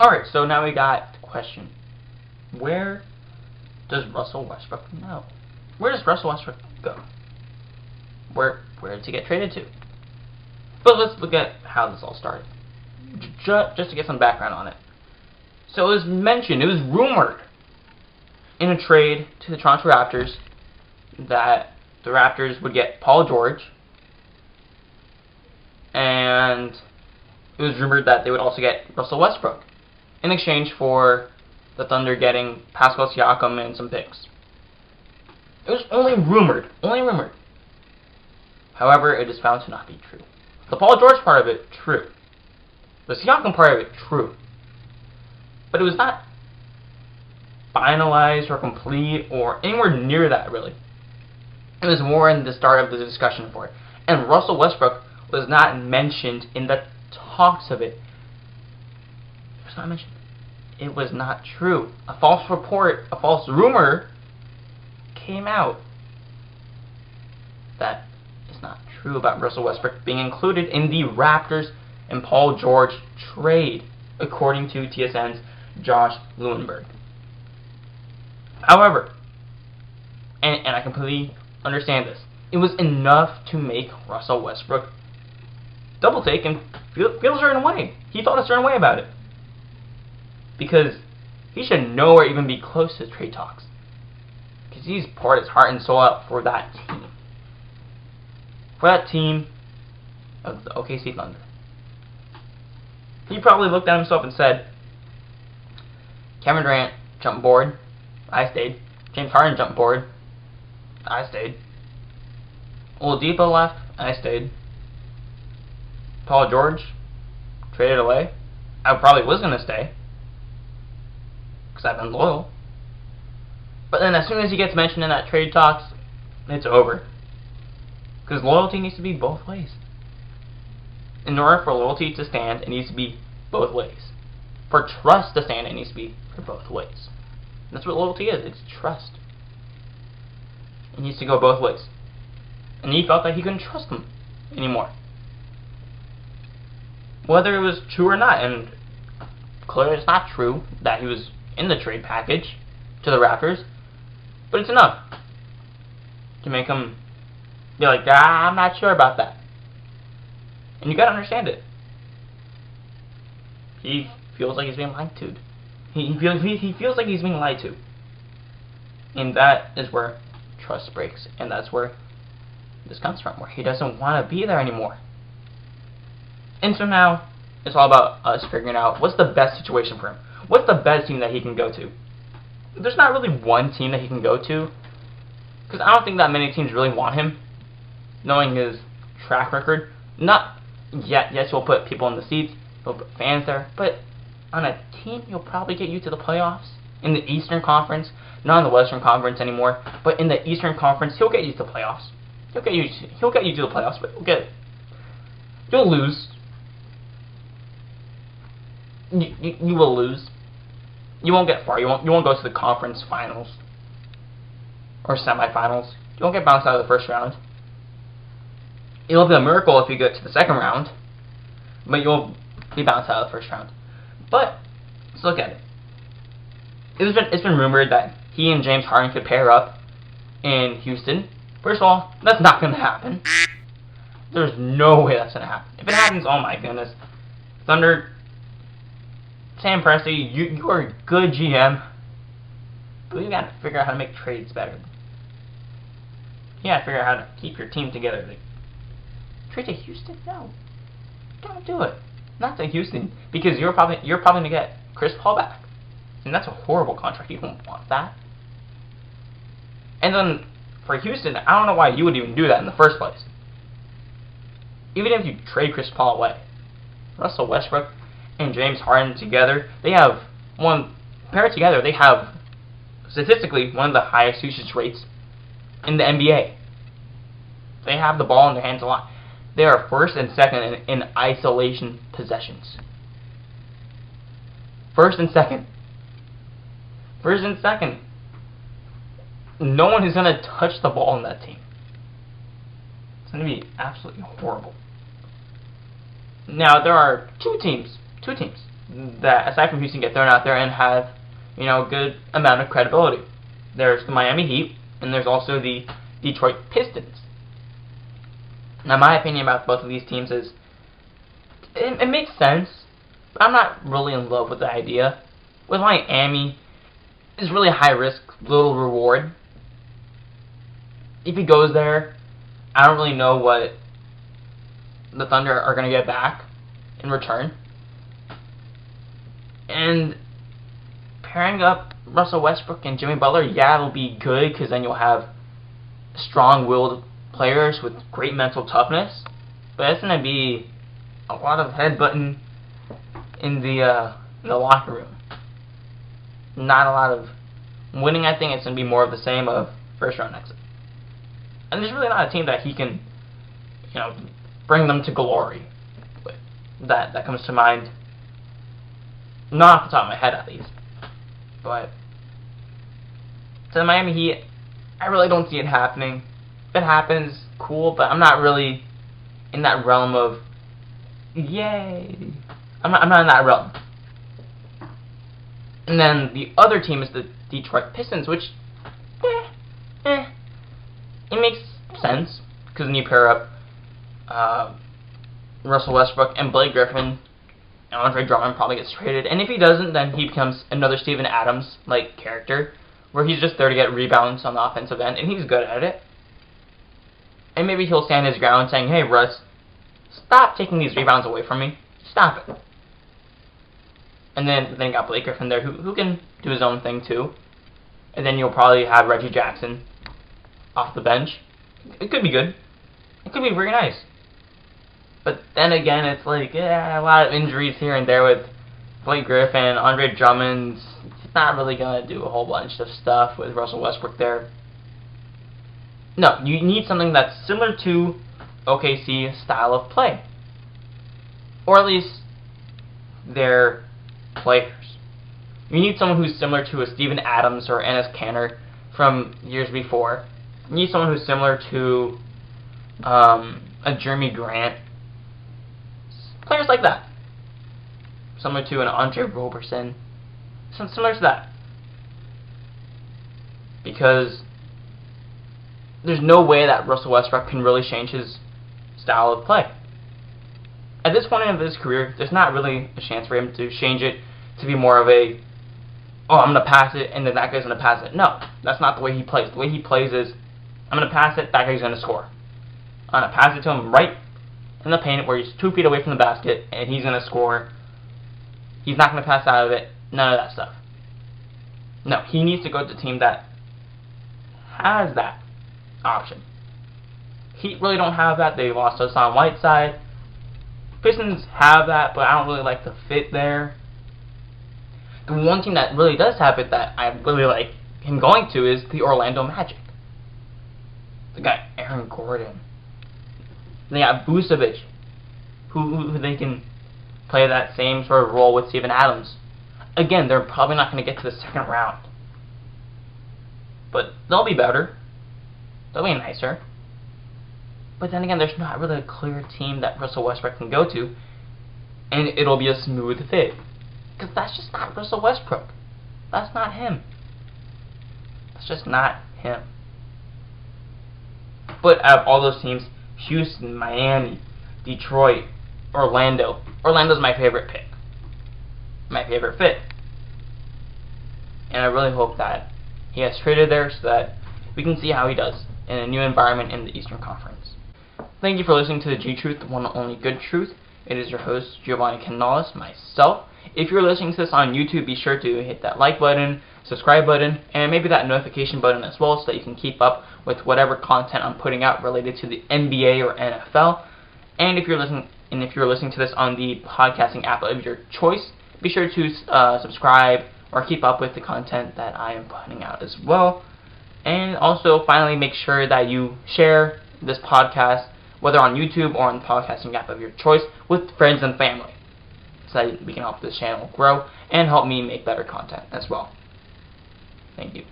Alright, so now we got the question. Where does Russell Westbrook go? Where does Russell Westbrook go? Where did he get traded to? But let's look at how this all started. Just to get some background on it. So it was mentioned, it was rumored in a trade to the Toronto Raptors that the Raptors would get Paul George, and it was rumored that they would also get Russell Westbrook in exchange for the Thunder getting Pascal Siakam and some picks. It was only rumored. However, it is found to not be true. The Paul George part of it, true. The Siakam part of it, true. But it was not finalized or complete or anywhere near that, really. It was more in the start of the discussion for it. And Russell Westbrook was not mentioned in the talks of it. It was not mentioned. It was not true. A false report, a false rumor came out that is not true about Russell Westbrook being included in the Raptors and Paul George trade, according to TSN's Josh Lewenberg. However, and I completely understand this, it was enough to make Russell Westbrook double take and feel a certain way. He felt a certain way about it. Because he should nowhere even be close to trade talks. Because he's poured his heart and soul out for that team. For that team of the OKC Thunder. He probably looked at himself and said, Kevin Durant jumped board, I stayed. James Harden jumped board, I stayed. Oladipo left, I stayed. Paul George traded away. I probably was going to stay, because I've been loyal. But then as soon as he gets mentioned in that trade talks, it's over. Because loyalty needs to be both ways. In order for loyalty to stand, it needs to be both ways. For trust to stand, it needs to be for both ways. That's what loyalty is. It's trust. It needs to go both ways. And he felt that he couldn't trust them anymore. Whether it was true or not, and clearly it's not true that he was in the trade package to the Raptors, but it's enough to make him be like, I'm not sure about that. And you gotta understand it. He feels like he's being lied to. He feels like he's being lied to. And that is where trust breaks. And that's where this comes from, where he doesn't want to be there anymore. And so now, it's all about us figuring out what's the best situation for him. What's the best team that he can go to? There's not really one team that he can go to, because I don't think that many teams really want him, knowing his track record. Not yet. Yes, he'll put people in the seats, he'll put fans there, but on a team, he'll probably get you to the playoffs in the Eastern Conference, not in the Western Conference anymore, but in the Eastern Conference, he'll get you to the playoffs. He'll get you to the playoffs, but you'll lose. You will lose. You won't get far. You won't go to the conference finals or semifinals. You won't get bounced out of the first round. It'll be a miracle if you get to the second round, but you'll be bounced out of the first round. But let's look at it. It's been rumored that he and James Harden could pair up in Houston. First of all, that's not going to happen. There's no way that's going to happen. If it happens, oh my goodness. Thunder, Sam Presti, you are a good GM, but you got to figure out how to make trades better. You got to figure out how to keep your team together. Like, trade to Houston? No, don't do it. Not to Houston, because you're probably gonna get Chris Paul back, and that's a horrible contract. You don't want that. And then for Houston, I don't know why you would even do that in the first place. Even if you trade Chris Paul away, Russell Westbrook and James Harden together, they have statistically one of the highest usage rates in the NBA. They have the ball in their hands a lot. They are first and second in isolation possessions. First and second. No one is going to touch the ball in that team. It's going to be absolutely horrible. Now, there are two teams that, aside from Houston, get thrown out there and have, a good amount of credibility. There's the Miami Heat, and there's also the Detroit Pistons. Now, my opinion about both of these teams is, it makes sense, but I'm not really in love with the idea. With Miami, it's really high risk, little reward. If he goes there, I don't really know what the Thunder are going to get back in return. And pairing up Russell Westbrook and Jimmy Butler, yeah, it'll be good because then you'll have strong-willed players with great mental toughness. But it's going to be a lot of headbutting in the locker room. Not a lot of winning. I think it's going to be more of the same of first-round exit. And there's really not a team that he can, bring them to glory with. That comes to mind. Not off the top of my head, at least. But to the Miami Heat, I really don't see it happening. If it happens, cool, but I'm not really in that realm of, yay. I'm not in that realm. And then the other team is the Detroit Pistons, which, it makes sense, because then you pair up Russell Westbrook and Blake Griffin. Andre Drummond probably gets traded, and if he doesn't, then he becomes another Steven Adams-like character, where he's just there to get rebounds on the offensive end, and he's good at it. And maybe he'll stand his ground saying, hey, Russ, stop taking these rebounds away from me. Stop it. And then you got Blake Griffin there, who can do his own thing, too. And then you'll probably have Reggie Jackson off the bench. It could be good. It could be very nice. But then again, it's like, a lot of injuries here and there with Blake Griffin, Andre Drummond. He's not really going to do a whole bunch of stuff with Russell Westbrook there. No, you need something that's similar to OKC's style of play. Or at least their players. You need someone who's similar to a Steven Adams or Enes Kanter from years before. You need someone who's similar to a Jeremy Grant. Players like that. Similar to an Andre Roberson. Similar to that. Because there's no way that Russell Westbrook can really change his style of play. At this point in his career, there's not really a chance for him to change it to be more of a, I'm going to pass it, and then that guy's going to pass it. No, that's not the way he plays. The way he plays is, I'm going to pass it, that guy's going to score. I'm going to pass it to him right in the paint where he's 2 feet away from the basket, and he's going to score. He's not going to pass out of it. None of that stuff. No, he needs to go to a team that has that option. Heat really don't have that. They lost Hassan Whiteside. Pistons have that, but I don't really like the fit there. The one team that really does have it that I really like him going to is the Orlando Magic. They got Aaron Gordon. They got Vucevic, who they can play that same sort of role with Steven Adams. Again, they're probably not going to get to the second round. But they'll be better. They'll be nicer. But then again, there's not really a clear team that Russell Westbrook can go to, and it'll be a smooth fit. Because that's just not Russell Westbrook. That's not him. That's just not him. But out of all those teams, Houston, Miami, Detroit, Orlando. Orlando's my favorite pick. My favorite fit. And I really hope that he gets traded there so that we can see how he does in a new environment in the Eastern Conference. Thank you for listening to the G-Truth, the one and only good truth. It is your host, Giovanni Canales, myself. If you're listening to this on YouTube, be sure to hit that like button, subscribe button, and maybe that notification button as well so that you can keep up with whatever content I'm putting out related to the NBA or NFL. And if you're listening to this on the podcasting app of your choice, be sure to subscribe or keep up with the content that I am putting out as well. And also, finally, make sure that you share this podcast, whether on YouTube or on the podcasting app of your choice, with friends and family, so that we can help this channel grow and help me make better content as well. Thank you.